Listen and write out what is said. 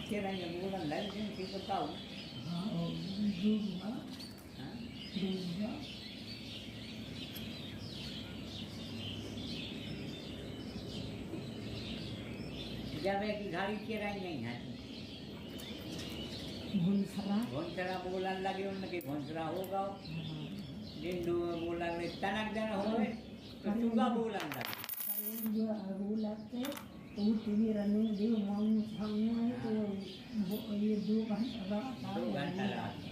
Kira yang bulan lain kan kita tahu. juga. Juga. जब एक गाड़ी किराए नहीं है भोंसरा बोला लगे उनके भोंसरा होगा दिन दो बोला में तनक जन होए तो चुगा बोला लगे जो बोला के तो टीवी रनिंग दे माउंट भागना है तो ये 2 घंटा रहा 2 घंटा रहा